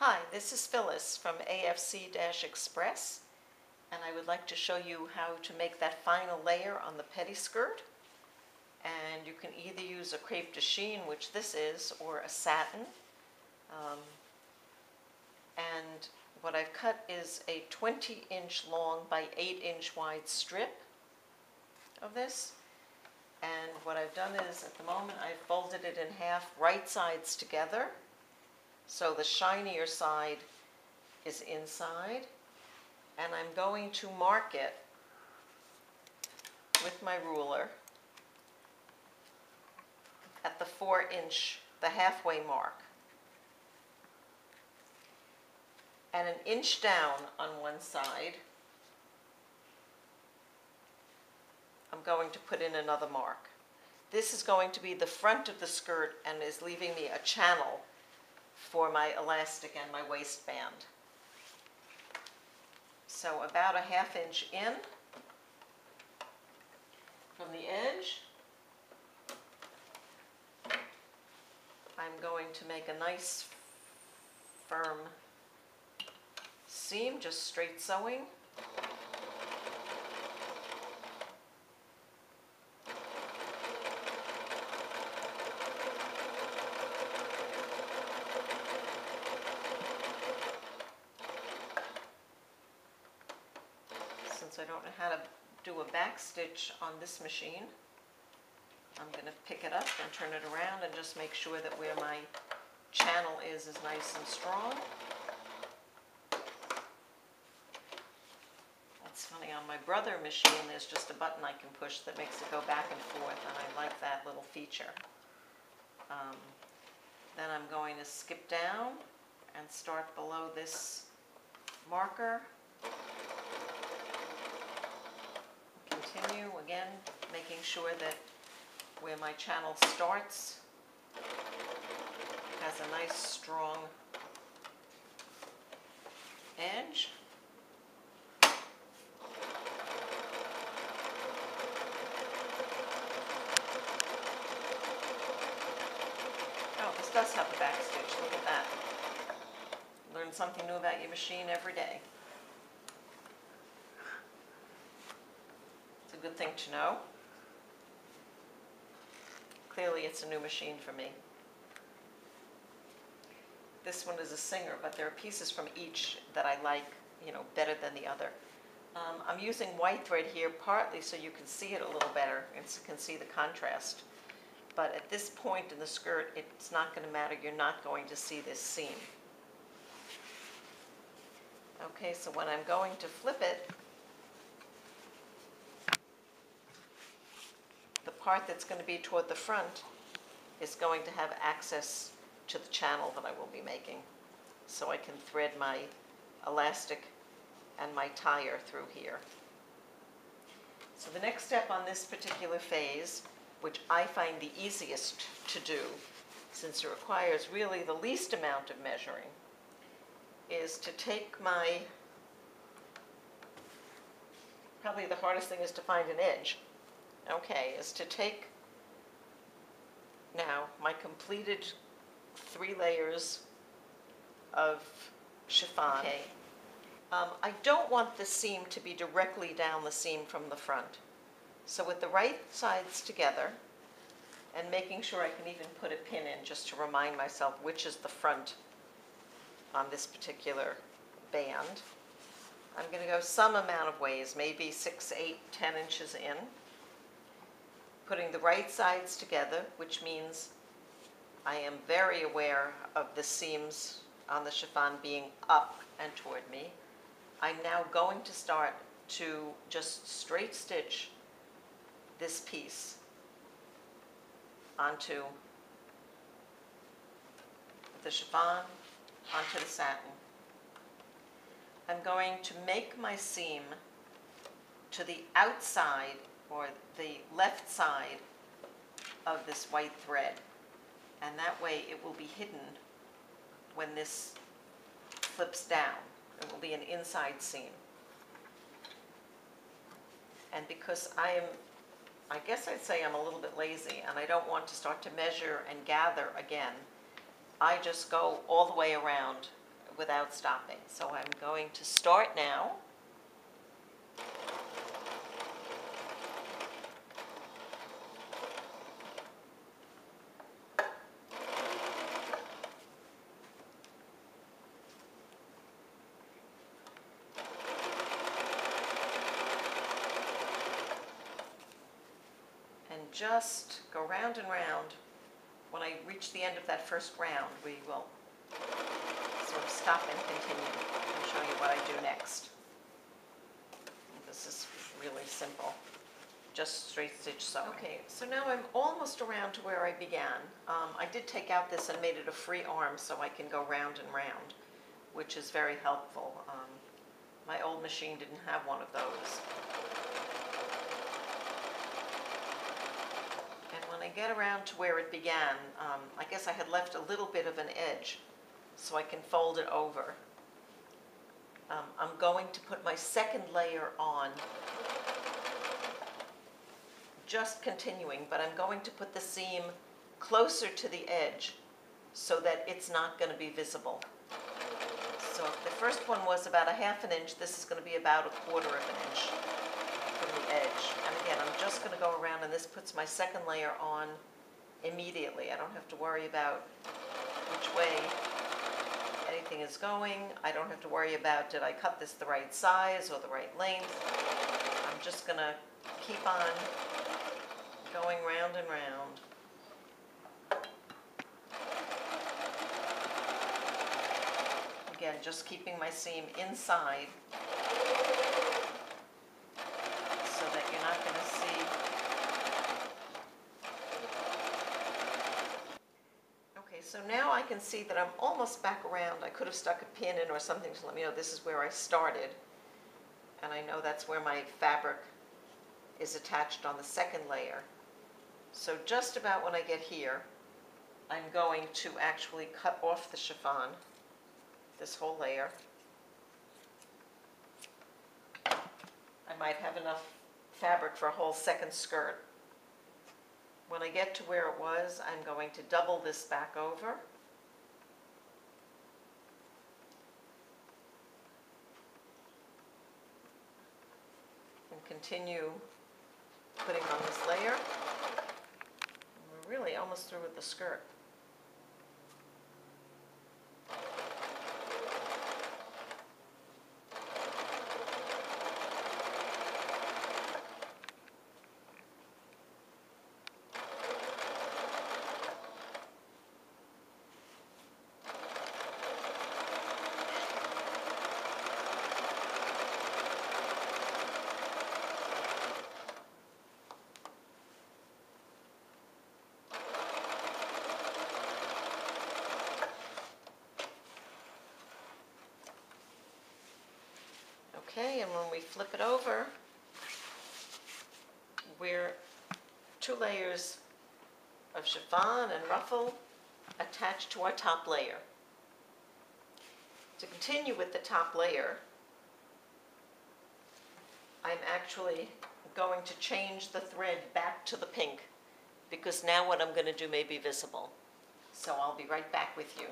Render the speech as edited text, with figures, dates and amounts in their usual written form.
Hi, this is Phyllis from AFC-Express, and I would like to show you how to make that final layer on the pettiskirt. And you can either use a crepe de chine, which this is, or a satin. And what I've cut is a 20-inch long by 8-inch wide strip of this. And what I've done is, at the moment, I've folded it in half, right sides together. So the shinier side is inside, and I'm going to mark it with my ruler at the 4-inch, the halfway mark, and an inch down on one side. I'm going to put in another mark. This is going to be the front of the skirt and is leaving me a channel for my elastic and my waistband. So about a ½ inch in from the edge, I'm going to make a nice firm seam, just straight sewing. Since I don't know how to do a back stitch on this machine, I'm going to pick it up and turn it around and just make sure that where my channel is nice and strong. That's funny, on my brother machine there's just a button I can push that makes it go back and forth, and I like that little feature. Then I'm going to skip down and start below this marker. Continue, again, making sure that where my channel starts has a nice strong edge. Oh, this does have a back stitch, look at that. Learn something new about your machine every day. It's a good thing to know. Clearly it's a new machine for me. This one is a Singer, but there are pieces from each that I like, better than the other. I'm using white thread here partly so you can see it a little better and so you can see the contrast. But at this point in the skirt, it's not going to matter. You're not going to see this seam. Okay, so when I'm going to flip it, the part that's going to be toward the front is going to have access to the channel that I will be making. So I can thread my elastic and my tire through here. So the next step on this particular phase, which I find the easiest to do, since it requires really the least amount of measuring, is to take my, probably the hardest thing is to find an edge. Okay, is to take now my completed 3 layers of chiffon. Okay. I don't want the seam to be directly down the seam from the front. So with the right sides together, and making sure I can even put a pin in just to remind myself which is the front on this particular band, I'm going to go some amount of ways, maybe 6, 8, 10 inches in. Putting the right sides together, which means I am very aware of the seams on the chiffon being up and toward me. I'm now going to start to just straight stitch this piece onto the chiffon, onto the satin. I'm going to make my seam to the outside, or the left side of this white thread, and that way it will be hidden when this flips down. It will be an inside seam. And because I guess I'd say I'm a little bit lazy and I don't want to start to measure and gather again, I just go all the way around without stopping. So I'm going to start now. And just go round and round. When I reach the end of that first round, we will sort of stop and continue and show you what I do next. This is really simple, just straight stitch sewing. Okay, so now I'm almost around to where I began. I did take out this and made it a free arm so I can go round and round, which is very helpful. My old machine didn't have one of those. And when I get around to where it began, I guess I had left a little bit of an edge, so I can fold it over. I'm going to put my second layer on, just continuing, but I'm going to put the seam closer to the edge so that it's not going to be visible. So if the first one was about 1/2 inch, this is going to be about 1/4 inch from the edge. And again, I'm just going to go around, and this puts my second layer on immediately. I don't have to worry about which way anything is going. I don't have to worry about, did I cut this the right size or the right length? I'm just going to keep on going round and round. Again, just keeping my seam inside so that you're not going to see. Okay, so now I can see that I'm almost back around. I could have stuck a pin in or something to let me know this is where I started. And I know that's where my fabric is attached on the second layer. So just about when I get here, I'm going to actually cut off the chiffon, this whole layer. I might have enough fabric for a whole second skirt. When I get to where it was, I'm going to double this back over. And continue putting on this layer. And we're really almost through with the skirt. Okay, and when we flip it over, we're 2 layers of chiffon and ruffle attached to our top layer. To continue with the top layer, I'm actually going to change the thread back to the pink, because now what I'm going to do may be visible. So I'll be right back with you.